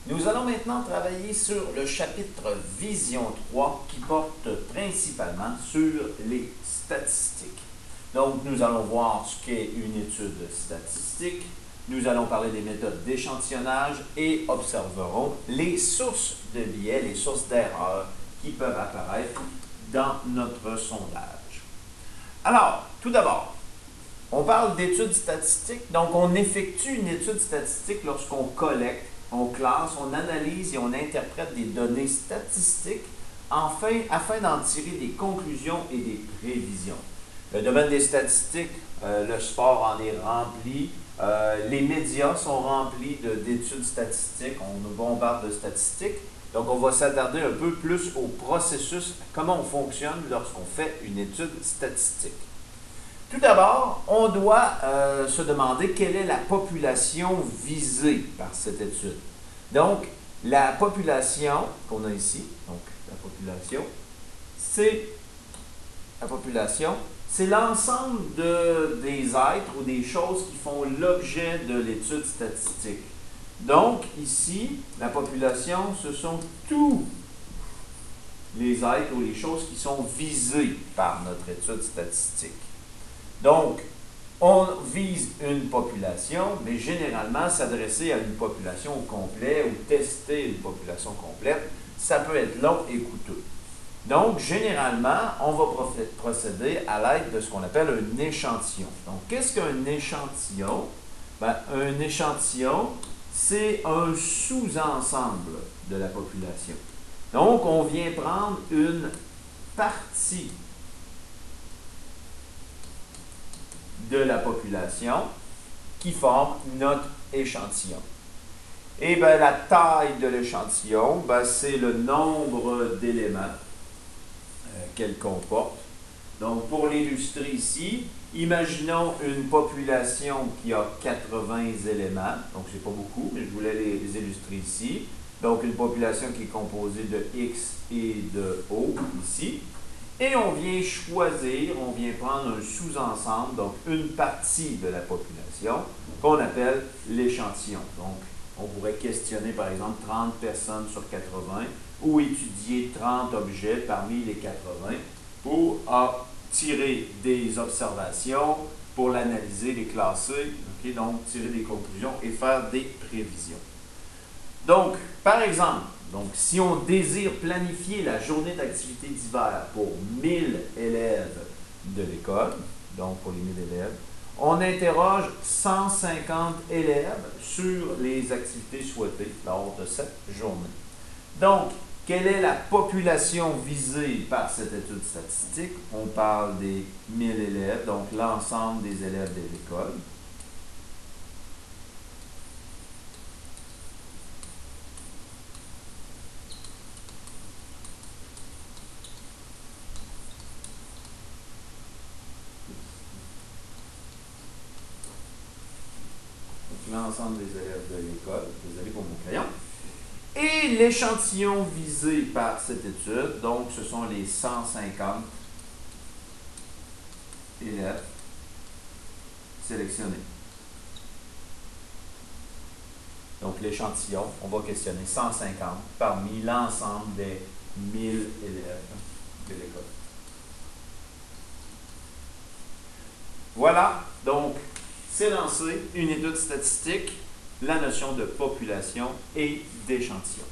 Nous allons maintenant travailler sur le chapitre Vision 3 qui porte principalement sur les statistiques. Donc, nous allons voir ce qu'est une étude statistique, nous allons parler des méthodes d'échantillonnage et observerons les sources de biais, les sources d'erreurs qui peuvent apparaître dans notre sondage. Alors, tout d'abord, on parle d'études statistiques, donc on effectue une étude statistique lorsqu'on collecte, on classe, on analyse et on interprète des données statistiques afin d'en tirer des conclusions et des prévisions. Le domaine des statistiques, le sport en est rempli, les médias sont remplis d'études statistiques, on nous bombarde de statistiques. Donc, on va s'attarder un peu plus au processus, comment on fonctionne lorsqu'on fait une étude statistique. Tout d'abord, on doit se demander quelle est la population visée par cette étude. Donc, la population qu'on a ici, donc la population, c'est l'ensemble des êtres ou des choses qui font l'objet de l'étude statistique. Donc, ici, la population, ce sont tous les êtres ou les choses qui sont visées par notre étude statistique. Donc, on vise une population, mais généralement, s'adresser à une population au complet ou tester une population complète, ça peut être long et coûteux. Donc, généralement, on va procéder à l'aide de ce qu'on appelle un échantillon. Donc, qu'est-ce qu'un échantillon? Ben, un échantillon, c'est un sous-ensemble de la population. Donc, on vient prendre une partie de la population qui forme notre échantillon. Et bien, la taille de l'échantillon, ben, c'est le nombre d'éléments qu'elle comporte. Donc, pour l'illustrer ici, imaginons une population qui a 80 éléments. Donc, c'est pas beaucoup, mais je voulais les illustrer ici. Donc, une population qui est composée de X et de O ici. Et on vient choisir, on vient prendre un sous-ensemble, donc une partie de la population, qu'on appelle l'échantillon. Donc, on pourrait questionner, par exemple, 30 personnes sur 80 ou étudier 30 objets parmi les 80 pour tirer des observations, pour l'analyser, les classer, okay? Donc tirer des conclusions et faire des prévisions. Donc, par exemple, si on désire planifier la journée d'activité d'hiver pour 1000 élèves de l'école, donc pour les 1000 élèves, on interroge 150 élèves sur les activités souhaitées lors de cette journée. Donc, quelle est la population visée par cette étude statistique? On parle des 1000 élèves, donc l'ensemble des élèves de l'école. L'ensemble des élèves de l'école. Désolé pour mon crayon. Et l'échantillon visé par cette étude, donc ce sont les 150 élèves sélectionnés. Donc l'échantillon, on va questionner 150 parmi l'ensemble des 1000 élèves de l'école. Voilà, donc c'est lancé une étude statistique, la notion de population et d'échantillon.